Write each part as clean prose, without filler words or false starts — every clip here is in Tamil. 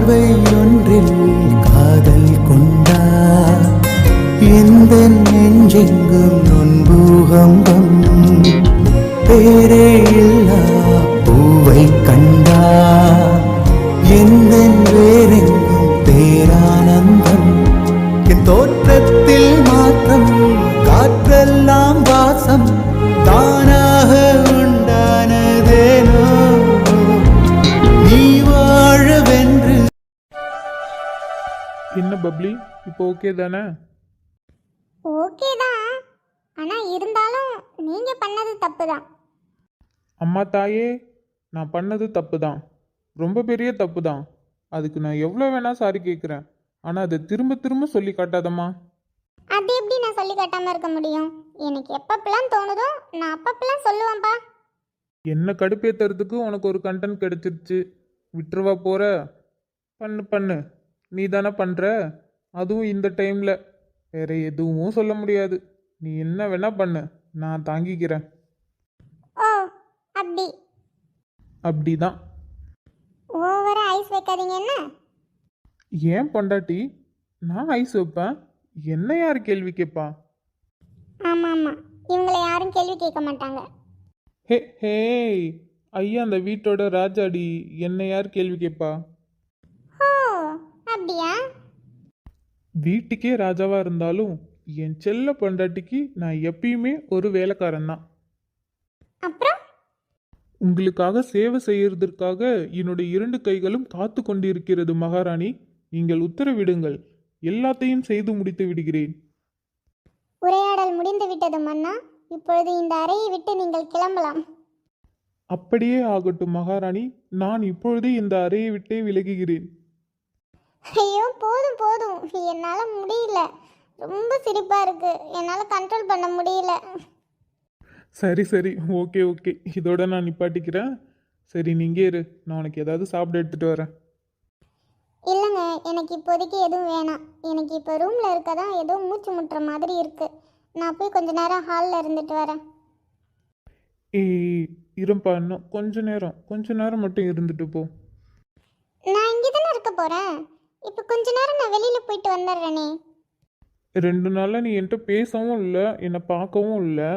பார்வை ஒன்றில் காதல் கொண்டா எந்த நெஞ்செங்கும் நொன்பூகம்பம் பேரே இல்லா பூவை கண்டா எந்த வேறெங்கும் பேரானந்தம் என் தோற்றத்தில் மாற்றம் காற்றெல்லாம் வாசம் தானாக உண்டானதேனோ நீ வாழவென்று. என்ன பப்ளி, இப்போ ஓகே தானே? ஓகே தான், ஆனால் இருந்தாலும் நீங்கள் பண்ணது தப்பு தான். அம்மா தாயே, நான் பண்ணது தப்பு தான், ரொம்ப பெரிய தப்பு தான். அதுக்கு நான் எவ்வளோ வேணா சாரி கேட்குறேன். ஆனால் அதை திரும்ப திரும்ப சொல்லி காட்டாதம்மா. அது எப்படி நான் சொல்லி காட்டாமல் இருக்க முடியும்? எனக்கு எப்பப்பெல்லாம் தோணுதோ நான் அப்பப்பெல்லாம் சொல்லுவேன்ப்பா. என்ன கடுப்பேற்றுறதுக்கு உனக்கு ஒரு கண்டென்ட் கிடைச்சிருச்சு, விட்டுருவா போகிற? பண்ணு பண்ணு, நீ தானே பண்ணுற, அதுவும் இந்த டைமில். வேற எதுவும் சொல்ல முடியாது. நீ என்ன வேணா பண்ணு, நான் தாங்கிக்கிறேன். ஓ அப்படி? அப்படிதான். ஓவரா ஐஸ் வைக்காதீங்க என்ன? ஏன் பொண்டாட்டி, நான் ஐஸ் வைப்பேன், என்ன யார் கேள்வி கேட்பா? ஆமாம் ஆமாம், இவங்களை யாரும் கேள்வி கேட்க மாட்டாங்க. ஹே ஹே, ஐயா அந்த வீட்டோட ராஜாடி, என்ன யார் கேள்வி கேட்பா? ஓ அப்படியா? வீட்டுக்கே ராஜாவாக இருந்தாலும் என் செல்ல பொண்டாட்டிக்கு நான் எப்பயுமே ஒரு வேலைக்காரன் தான். அப்புறம் உங்களுக்காக சேவை செய்யறதற்காக என்னுடைய 2 கைகளும் காத்து கொண்டிருக்கிறது மகாராணி. நீங்கள் உத்தரவிடுங்கள், எல்லாத்தையும் செய்து முடித்து விடுகிறேன். உரையாடல் முடிந்து விட்டது மன்னா. இப்பொழுது இந்த அறையை விட்டு நீங்கள் கிளம்பலாம். அப்படியே ஆகட்டும் மகாராணி, நான் இப்பொழுதே இந்த அறையை விட்டே விலகுகிறேன். ஐயோ போதும் போதும், என்னால் முடியல. ரொம்ப சிரிப்பாக இருக்கு, என்னால் கண்ட்ரோல் பண்ண முடியல. சரி சரி, ஓகே ஓகே, இதோட நான் நிப்பாட்டிக்கிறேன். சரி நீங்கே இரு, நான் உனக்கு ஏதாவது சாப்பிட எடுத்துகிட்டு வரேன். இல்லைங்க, எனக்கு இப்போதைக்கு எதுவும் வேணாம். எனக்கு இப்போ ரூமில் இருக்க தான் ஏதோ மூச்சு முட்டுற மாதிரி இருக்குது. நான் போய் கொஞ்ச நேரம் ஹாலில் இருந்துட்டு வரேன். ஏய் இருப்பா, இன்னும் கொஞ்ச நேரம் மட்டும் இருந்துட்டு போ. நான் இங்கே தானே இருக்க போகிறேன். இப்போ கொஞ்ச நேரம் நான் வெளியில் போயிட்டு வந்துடுறேனே. 2 நாளாக நீ என்கிட்ட பேசவும் இல்லை, என்னை பார்க்கவும் இல்லை.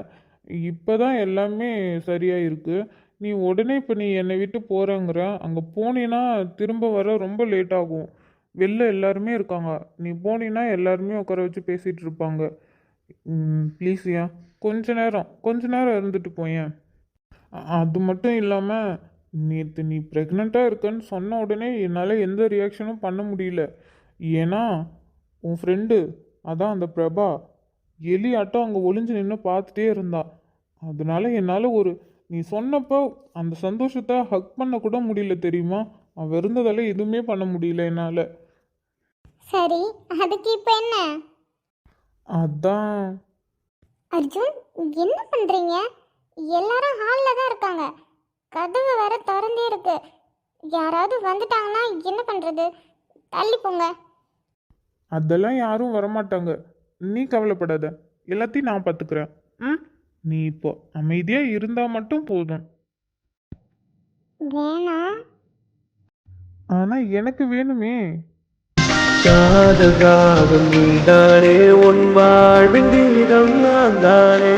இப்போ தான் எல்லாமே சரியாக இருக்குது. நீ உடனே இப்போ நீ என்னை விட்டு போகிறேங்கிற, அங்கே போனீன்னா திரும்ப வர ரொம்ப லேட் ஆகும். வெளில எல்லாருமே இருக்காங்க, நீ போனீன்னா எல்லாருமே உட்கார வச்சு பேசிகிட்டு இருப்பாங்க. ப்ளீஸ் ஏன் கொஞ்ச நேரம் இருந்துட்டு போயேன். அது மட்டும் இல்லாமல் நேற்று நீ ப்ரெக்னெண்ட்டாக இருக்கன்னு சொன்ன உடனே என்னால் எந்த ரியாக்ஷனும் பண்ண முடியல. ஏன்னா உன் ஃப்ரெண்டு, அதான் அந்த பிரபா, எலி ஆட்டம் அங்கே ஒளிஞ்சு நின்று பார்த்துட்டே இருந்தா. அதனால என்னால் நீ சொன்னப்போ அந்த சந்தோஷத்தை ஹக் பண்ண கூட முடியல தெரியுமா? அவன் இருந்ததால எதுவுமே பண்ண முடியல என்னால். சரி, அதுக்கு இப்போ என்ன? அதான் அர்ஜுன், என்ன பண்ணுறீங்க? எல்லாரும் ஹாலில் தான் இருக்காங்க, கதவு வேற திறந்தே இருக்கு. யாராவது வந்துட்டாங்கன்னா என்ன பண்ணுறது? தள்ளி போங்க. அதெல்லாம் யாரும் வரமாட்டாங்க, நீ கவலைப்படாத, எல்லாத்தையும் நான் பார்த்துக்கிறேன். நீ இப்போ அமைதியாக இருந்தால் மட்டும் போதும். வேணாம். ஆனால் எனக்கு வேணுமே. காதல் ராகம் நீதானே, உன் வாழ்வின் கீதம் நான் தானே.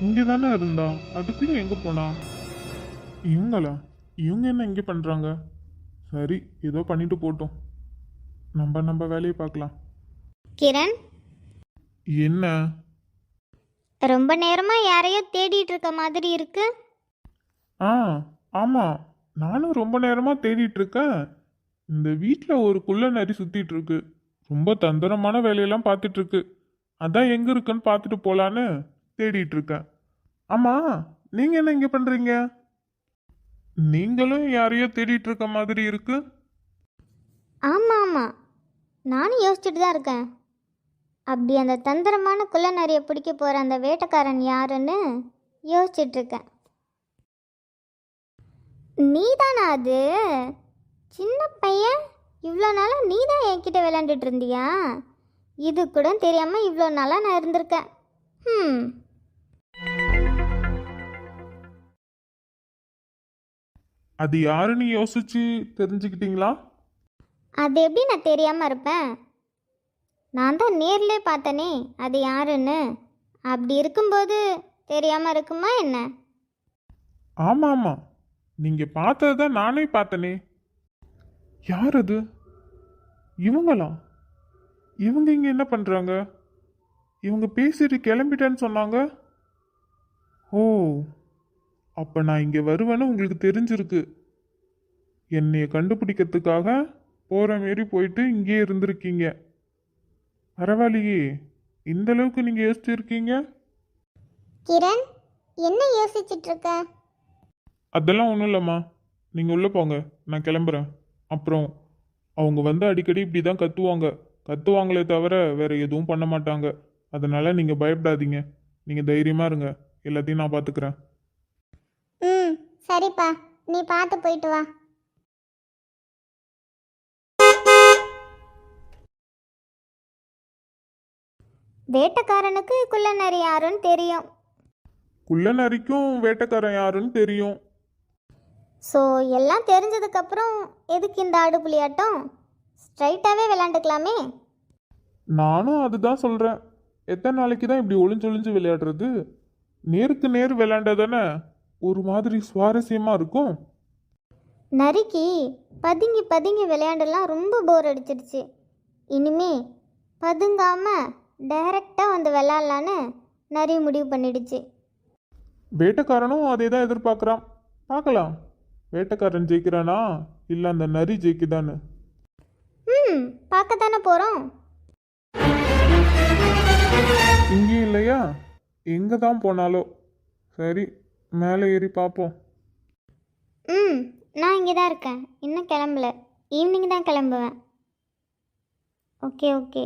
இங்கே தானே இருந்தா, அதுக்குள்ளே எங்கே போனா? இவங்க என்ன இங்கே பண்ணுறாங்க? சரி, ஏதோ பண்ணிட்டு போட்டோம், நம்ம வேலையை பார்க்கலாம். கிரண், என்ன? ரொம்ப நேரமா யாரையோ தேடிட்டு இருக்க மாதிரி இருக்கு. ஆ ஆமாம், நானும் ரொம்ப நேரமாக தேடிட்டு இருக்கேன். இந்த வீட்டில் ஒரு குள்ள நரி சுற்றிட்டு இருக்கு. ரொம்ப தந்திரமான வேலையெல்லாம் பார்த்துட்டு இருக்கு. அதான் எங்கே இருக்குன்னு பார்த்துட்டு போகலான்னு தேடிட்டு இருக்கேன். ஆமாம், நீங்கள் என்ன இங்கே பண்ணுறீங்க? நீங்களும் யாரையோ தேடிட்டு இருக்க மாதிரி இருக்கு. ஆமாம் ஆமாம், நானும் யோசிச்சுட்டு தான் இருக்கேன். அப்படி அந்த தந்திரமான குள்ள நரியை பிடிக்க போகிற அந்த வேட்டைக்காரன் யாருன்னு யோசிச்சுட்டு இருக்கேன். நீதானா அது? சின்ன பையன், இவ்வளோ நாளாக நீ தான் என்கிட்ட விளையாண்டுட்டு இருந்தியா? இது கூட தெரியாமல் இவ்வளோ நாளாக நான் இருந்திருக்கேன். அது யாருன்னு யோசிச்சு தெரிஞ்சுக்கிட்டீங்களா? அது எப்படி நான் தெரியாமல் இருப்பேன்? நான் தான் நேர்லே பார்த்தனே அது யாருன்னு. அப்படி இருக்கும்போது தெரியாமல் இருக்குமா என்ன? ஆமாம் ஆமாம், நீங்கள் பார்த்தது தான் நானே பார்த்தனே. யார் அது? இவங்களா? இவங்க இங்கே என்ன பண்ணுறாங்க? இவங்க பேசிட்டு கிளம்பிட்டேன்னு சொன்னாங்க. ஓ, அப்போ நான் இங்கே வருவேன்னு உங்களுக்கு தெரிஞ்சிருக்கு. என்னைய கண்டுபிடிக்கிறதுக்காக போகிற மாரி போயிட்டு இங்கே இருந்திருக்கீங்க. பரவாயில்லையே, இந்த அளவுக்கு நீங்கள் யோசிச்சிருக்கீங்க. கிரண், என்ன யோசிச்சுட்டு இருக்க? அதெல்லாம் ஒன்றும் இல்லைம்மா, நீங்கள் உள்ளே போங்க, நான் கிளம்புறேன். அப்புறம் அவங்க வந்து அடிக்கடி இப்படி தான் கத்துவாங்களே தவிர வேறு எதுவும் பண்ண மாட்டாங்க. அதனால் நீங்கள் பயப்படாதீங்க, நீங்கள் தைரியமாக இருங்க, எல்லாத்தையும் நான் பார்த்துக்கிறேன். சரிப்பா, நீ பார்த்து போயிட்டு வா. வேட்டைக்காரனுக்கு குள்ள நரி யாருன்னு தெரியும். குள்ள நரிக்கும் வேட்டைக்காரன் யாருன்னு தெரியும். ஸோ எல்லாம் தெரிஞ்சதுக்கப்புறம் எதுக்கு இந்த ஆடு புலியாட்டம்? ஸ்ட்ரைட்டாகவே விளாண்டுக்கலாமே. நானும் அதுதான் சொல்கிறேன். எத்தனை நாளைக்கு தான் இப்படி ஒளிஞ்சொளிஞ்சு விளையாடுறது? நேருக்கு நேர் விளையாண்டாதானே ஒரு மாதிரி சுவாரஸ்யமாக இருக்கும். நரிக்கு பதுங்கி பதுங்கி விளையாண்டெல்லாம் ரொம்ப போர் அடிச்சிடுச்சு. இனிமே பதுங்காமல் டைரெக்டாக வந்து விளாட்லான்னு நரி முடிவு பண்ணிடுச்சு. வேட்டைக்காரனும் அதே தான் எதிர்பார்க்குறான். பார்க்கலாம், வேட்டைக்காரன் ஜெயிக்கிறானா இல்லை அந்த நரி ஜெயிக்குதான்னு. பார்க்கத்தானே போகிறோம். இங்கேயும் இல்லையா? எங்கே தான் போனாலோ சரி, மேலே ஏறி பார்ப்போம். நான் இங்கே தான் இருக்கேன், இன்னும் கிளம்பல. ஈவினிங் தான் கிளம்புவேன். ஓகே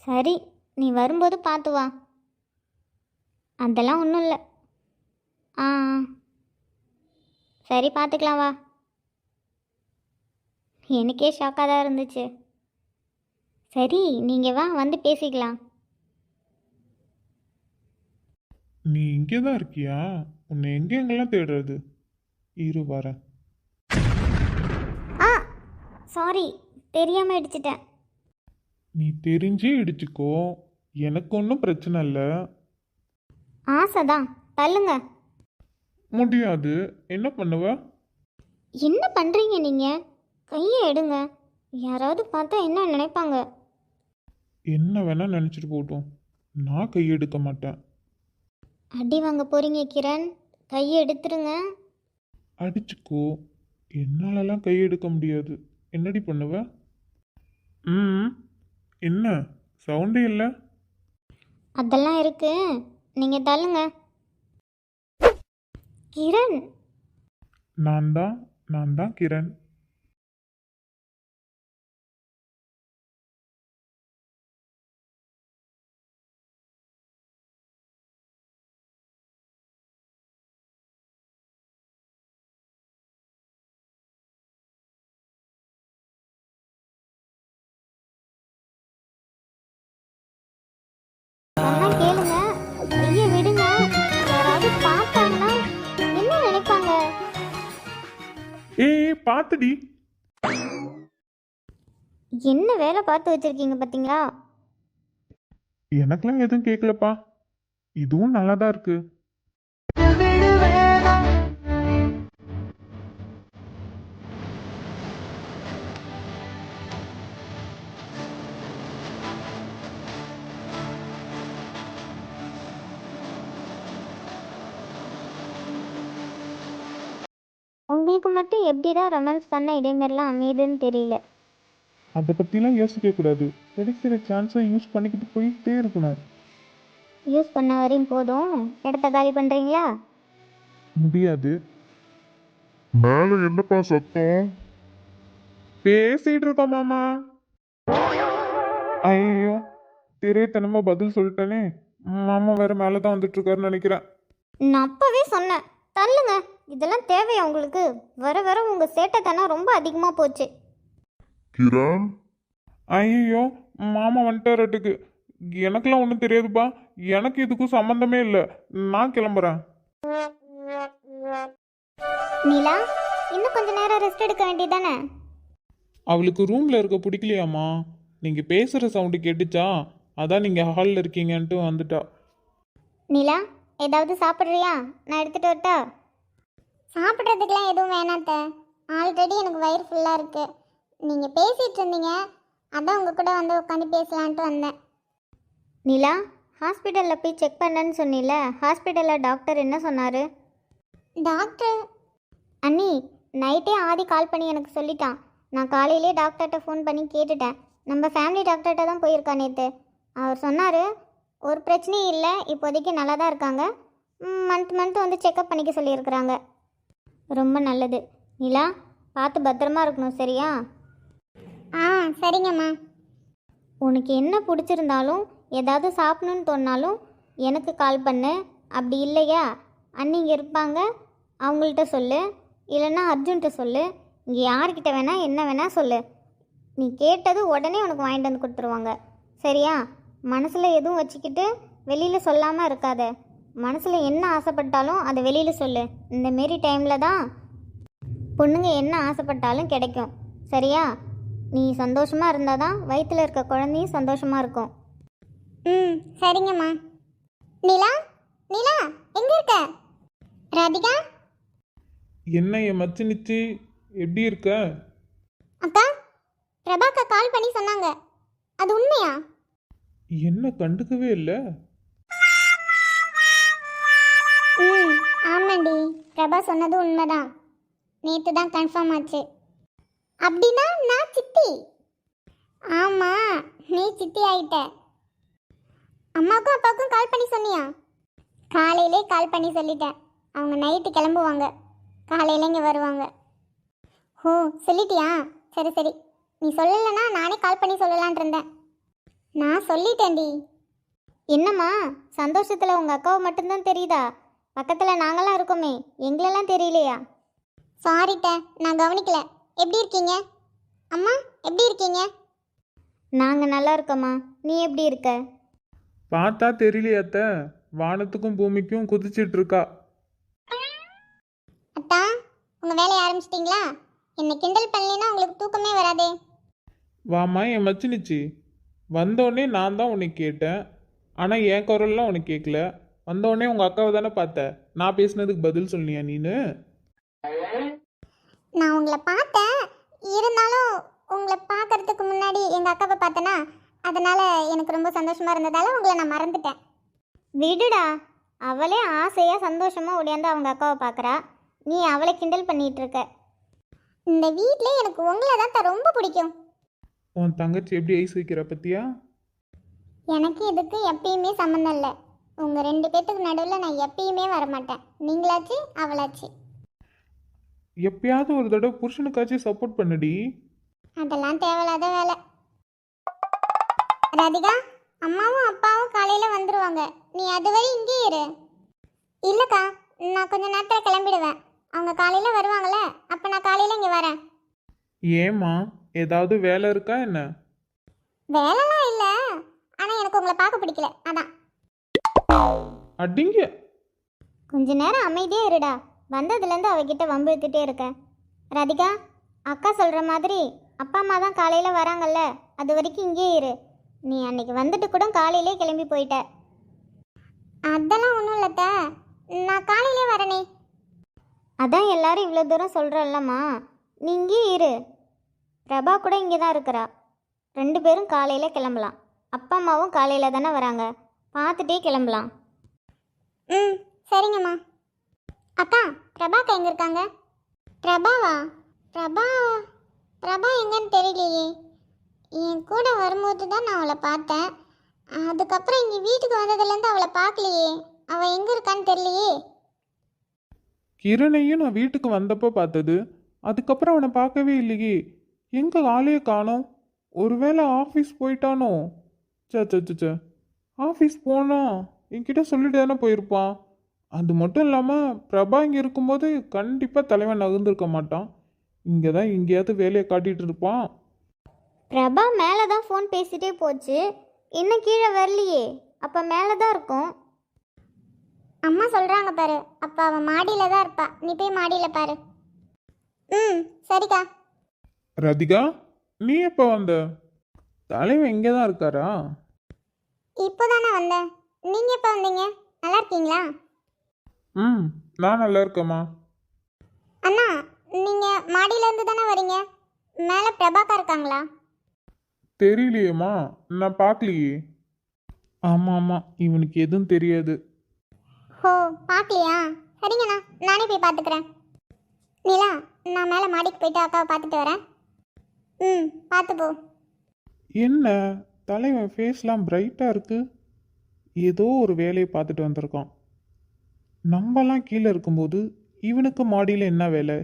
சரி, நீ வரும்போது பார்த்து வா. அதெல்லாம் ஒன்றும் இல்லை. ஆ சரி, பார்த்துக்கலாம் வா. எனக்கே ஷாக்காக தான் இருந்துச்சு. சரி, நீங்கள் வா, வந்து பேசிக்கலாம். நீ இங்கே தான் இருக்கியா? உன்னை எங்கெங்கெல்லாம் தேடுறது? இரு வரேன். ஆ சாரி, தெரியாமல் அடிச்சிட்டேன். நீ தெரிஞ்சே இடிச்சுக்கோ, எனக்கு ஒன்றும் பிரச்சனை இல்லை. ஆசைதான், தள்ளுங்க. முடியாது, என்ன பண்ணுவ? என்ன பண்ணுறீங்க நீங்கள்? கையை எடுங்க, யாராவது பார்த்தா என்ன நினைப்பாங்க? என்ன வேணா நினச்சிட்டு போகட்டும், நான் கையெடுக்க மாட்டேன். அடி வாங்க போகிறீங்க கிரண், கையை எடுத்துருங்க. அடிச்சுக்கோ, என்னாலலாம் கையெடுக்க முடியாது. என்னடி பண்ணுவ? என்ன சவுண்டே இல்லை? அதெல்லாம் இருக்கு, நீங்கள் தள்ளுங்க. கிரண், நான் தான் கிரண். சொன்னா கேளுங்க, கையை விடுங்க. யாராவது பார்த்தாங்கன்னா என்ன நினைப்பாங்க? ஏய் பார்த்துடி. என்ன வேலை பார்த்து வச்சிருக்கீங்க பார்த்தீங்களா? எனக்கெல்லாம் எதுவும் கேட்கலப்பா, இதுவும் நல்லா தான் இருக்கு. மட்டும் எப்படி தான் ரொமான்ஸ் பண்ண இதேமாரிலாம் அமையுதுன்னு தெரியல. அதை பற்றிலாம் யோசிக்கக்கூடாது. கிடைக்கிற சான்ஸை யூஸ் பண்ணிக்கிட்டு போயிட்டே இருக்கணும். யூஸ் பண்ண வரையும் போதும், இடத்த காலி பண்ணுறீங்களா? முடியாது. மேலே என்னப்பா சத்தம்? பேசிட்டு இருக்கோம் மாமா. ஐயோ, திரைத்தனமா பதில் சொல்லிட்டேனே. மாமா வேற மேலே தான் வந்துட்டு இருக்காருன்னு நினைக்கிறேன். நான் அப்போவே சொன்னேன், தள்ளுங்க. இதெல்லாம் தேவையா உங்களுக்கு? வர வர உங்கள் சேட்டைத்தனம் ரொம்ப அதிகமாக போச்சு. கிரண், ஐயோ, மாமா வந்துட்டாரட்டுக்கு. எனக்கெல்லாம் ஒன்றும் தெரியாதுப்பா. எனக்கு இதுக்கும் சம்மந்தமே இல்லை. நான் கிளம்புறேன். நீலா, இன்னும் கொஞ்ச நேரம் ரெஸ்ட் எடுக்க வேண்டியதானே? அவளுக்கு ரூமில் இருக்க பிடிக்கலையாம்மா. நீங்கள் பேசுகிற சவுண்டு கேட்டுச்சா, அதான் நீங்கள் ஹாலில் இருக்கீங்கன்ட்டு வந்துட்டா. நீலா, ஏதாவது சாப்பிட்றியா? நான் எடுத்துகிட்டு வரட்டா? சாப்பிட்றதுக்கெலாம் எதுவும் வேணாத்த. ஆல்ரெடி எனக்கு வயிறு ஃபுல்லாக இருக்குது. நீங்கள் பேசிகிட்டு இருந்தீங்க, அதான் உங்கள் கூட வந்து உட்காந்து பேசலான்ட்டு வந்தேன். நீலா, ஹாஸ்பிட்டலில் போய் செக் பண்ணேன்னு சொன்னில, ஹாஸ்பிட்டலில் டாக்டர் என்ன சொன்னார்? டாக்டர் அண்ணி, நைட்டே ஆதி கால் பண்ணி எனக்கு சொல்லிட்டான். நான் காலையிலே டாக்டர்கிட்ட ஃபோன் பண்ணி கேட்டுட்டேன். நம்ம ஃபேமிலி டாக்டர்கிட்ட தான் போயிருக்கா நேற்று. அவர் சொன்னார், ஒரு பிரச்சனையும் இல்லை, இப்போதைக்கு நல்லா தான் இருக்காங்க. மந்த் வந்து செக்கப் பண்ணிக்க சொல்லியிருக்கிறாங்க. ரொம்ப நல்லது. நிலா, பார்த்து பத்திரமா இருக்கணும், சரியா? சரிங்கம்மா. உனக்கு என்ன பிடிச்சிருந்தாலும் ஏதாவது சாப்பிடணுன்னு தோணினாலும் எனக்கு கால் பண்ணு. அப்படி இல்லையா, அன்னிங்க இருப்பாங்க, அவங்கள்ட்ட சொல்லு. இல்லைன்னா அர்ஜுன்கிட்ட சொல்லு. இங்கே யார்கிட்ட வேணால் என்ன வேணால் சொல்லு. நீ கேட்டது உடனே உனக்கு வாங்கிட்டு வந்து கொடுத்துருவாங்க, சரியா? மனசில் எதுவும் வச்சுக்கிட்டு வெளியில் சொல்லாமல் இருக்காத. மனசில் என்ன ஆசைப்பட்டாலும் அதை வெளியில் சொல்லு. இந்தமாரி டைமில் தான் பொண்ணுங்க என்ன ஆசைப்பட்டாலும் கிடைக்கும், சரியா? நீ சந்தோஷமாக இருந்தால் தான் வயிற்றில் இருக்க குழந்தையும் சந்தோஷமாக இருக்கும். சரிங்கம்மா. நிலா, நிலா எங்கே இருக்க? ராதிகா. என்ன என் மச்சினிச்சி, எப்படி இருக்க? அக்கா, பிரபாக்கா கால் பண்ணி சொன்னாங்க, அது உண்மையா? என்ன கண்டுக்கவே இல்லை. ஆமாண்டி, பிரபா சொன்னது உண்மைதான். நேற்று தான் கன்ஃபார்ம் ஆச்சு. அப்படின்னா நான் சித்தி? ஆமாம், நீ சித்தி ஆயிட்ட. அம்மாவுக்கும் அப்பாவுக்கும் கால் பண்ணி சொன்னியா? காலையிலே கால் பண்ணி சொல்லிட்டேன். அவங்க நைட்டு கிளம்புவாங்க, காலையில் இங்கே வருவாங்க. ஓ, சொல்லிட்டியா? சரி சரி. நீ சொல்லலைன்னா நானே கால் பண்ணி சொல்லலான் இருந்தேன். நான் சொல்லிட்டேன்டி. என்னம்மா, சந்தோஷத்தில் உங்கள் அக்காவை மட்டும்தான் தெரியுதா? பக்கத்தில் நாங்களாம் இருக்கோமே, எங்களெல்லாம் தெரியலையா? சாரிட்ட, நான் கவனிக்கல. எப்படி இருக்கீங்க அம்மா? எப்படி இருக்கீங்க? நாங்கள் நல்லா இருக்கோம்மா. நீ எப்படி இருக்க? பார்த்தா தெரியலையாத்த, வானத்துக்கும் பூமிக்கும் குதிச்சிட்டு இருக்கா. அத்தா, உங்கள் வேலையை ஆரம்பிச்சிட்டிங்களா? என்னை கிண்டல் பண்ணலைன்னா உங்களுக்கு தூக்கமே வராதே. வாமா என் மச்சினிச்சி. வந்தோடனே நான் தான் உன்னை கேட்டேன், ஆனால் என் குரல்லாம் உனக்கு கேட்கல. வந்தோடனே உங்கள் அக்காவை தானே பார்த்த, நான் பேசுனதுக்கு பதில் சொன்னியா நீனு? நான் உங்களை பார்த்தேன், இருந்தாலும் உங்களை பார்க்கறதுக்கு முன்னாடி எங்கள் அக்காவை பார்த்தேன்னா, அதனால் எனக்கு ரொம்ப சந்தோஷமாக இருந்ததால் உங்களை நான் மறந்துட்டேன். விடுடா, அவளே ஆசையாக சந்தோஷமாக ஓடியாந்து அவங்க அக்காவை பார்க்குறா. நீ அவளை கிண்டல் பண்ணிகிட்டு இருக்க. இந்த வீட்டில் எனக்கு உங்களை தான் ரொம்ப பிடிக்கும். உன் தங்கச்சி எப்படி ஐஸ் வைக்கிற பத்தியா? எனக்கு இதுக்கு எப்பயுமே சம்மந்தம் இல்லை. உங்கள் 2 பேத்துக்கு நடுவில் நான் எப்பயுமே வரமாட்டேன். நீங்களாச்சு அவளாச்சு. எப்பயாவது ஒரு தடவை புருஷனுக்காச்சும் சப்போர்ட் பண்ணுடி. அதெல்லாம் தேவையில்லாத வேலை. ராதிகா, அம்மாவும் அப்பாவும் காலையில் வந்துடுவாங்க. நீ அதுவரை இங்கே இரு. இல்லைக்கா, நான் கொஞ்ச நேரத்தில் கிளம்பிடுவேன். அவங்க காலையில் வருவாங்களே, அப்போ நான் காலையில் இங்கே வரேன். ஏம்மா, ஏதாவது வேலை இருக்கா என்ன? வேலைலாம் இல்லை, ஆனால் எனக்கு உங்களை பார்க்க பிடிக்கல, அதான். அடிங்க. கொஞ்ச நேரம் அமைதியாக இருடா. வந்ததுலேருந்து அவகிட்ட வம்பு எடுத்துகிட்டே இருக்கேன். ராதிகா, அக்கா சொல்கிற மாதிரி அப்பா அம்மா தான் காலையில் வராங்கல்ல, அது வரைக்கும் இங்கேயே இரு. நீ அன்னைக்கு வந்துட்டு கூட காலையிலே கிளம்பி போயிட்ட. அதெல்லாம் ஒன்றும் இல்லத்த, நான் காலையிலே வரனே. அதான் எல்லாரும் இவ்வளோ தூரம் சொல்கிறல்லம்மா, நீ இங்கே இரு. பிரபா கூட இங்கே தான் இருக்கிறா. 2 பேரும் காலையில் கிளம்பலாம். அப்பா அம்மாவும் காலையில் தானே வராங்க, பார்த்துட்டே கிளம்பலாம். சரிங்கம்மா. அக்கா, பிரபாக்கா எங்கே இருக்காங்க? பிரபாவா? பிரபா பிரபா எங்கன்னு தெரியலையே. என் கூட வரும்போது தான் நான் அவளை பார்த்தேன். அதுக்கப்புறம் இங்கே வீட்டுக்கு வந்ததுலேருந்து அவளை பார்க்கலையே. அவள் எங்கே இருக்கான்னு தெரியலையே. கிரணையும் நான் வீட்டுக்கு வந்தப்போ பார்த்தது. அதுக்கப்புறம் அவனை பார்க்கவே இல்லையே. எங்கே ஆளையே காணோம்? ஒருவேளை ஆஃபீஸ் போயிட்டானோ? சே ஆஃபீஸ் போனா என்கிட்ட சொல்லிட்டு தானே போயிருப்பான். அது மட்டும் இல்லாமல் பிரபா இங்கே இருக்கும்போது கண்டிப்பாக தலைவன் நகர்ந்துருக்க மாட்டான். இங்கே தான் எங்கேயாவது வேலையை காட்டிகிட்டு இருப்பான். பிரபா மேலே தான் ஃபோன் பேசிட்டே போச்சு. இன்னும் கீழே வரலையே. அப்போ மேலே தான் இருக்கும். அம்மா சொல்கிறாங்க பாரு. அப்போ அவன் மாடியில் தான் இருப்பா. நீ போய் மாடியில் பாரு. ம், சரிக்கா. ரதிகா, நீ எப்போ வந்த? தலைவன் இங்கே தான் இருக்காரா? இப்போ தானே வந்தேன். நீங்கள் எப்போ வந்தீங்க? நல்லா இருக்கீங்களா? ம், நான் நல்லா இருக்கேம்மா. அண்ணா, நீங்கள் மாடியிலேருந்து தானே வரீங்க? மேலே பிரபாக்கா இருக்காங்களா? தெரியலையேம்மா, நான் பார்க்கலையே. ஆமாம், இவனுக்கு எதுவும் தெரியாது. ஓ, பார்க்கலையா? சரிங்கண்ணா, நானே போய் பார்த்துக்கிறேன். நிலா, நான் மேலே மாடிக்கு போயிட்டு அக்காவை பார்த்துட்டு வரேன். ம், பார்த்து போ. என்ன தலைவன் ஃபேஸ்லாம் பிரைட்டாக இருக்கு. ஏதோ ஒரு வேலையை பார்த்துட்டு வந்திருக்கான். நம்மலாம் கீழே இருக்கும்போது இவனுக்கு மாடியில் என்ன வேலை?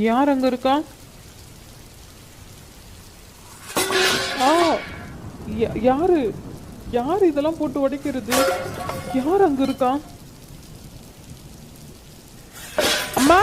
யார் அங்கே இருக்கா? ஆ, யாரு யார் இதெல்லாம் போட்டு உடைக்கிறது? யார் அங்கே இருக்கா? அம்மா!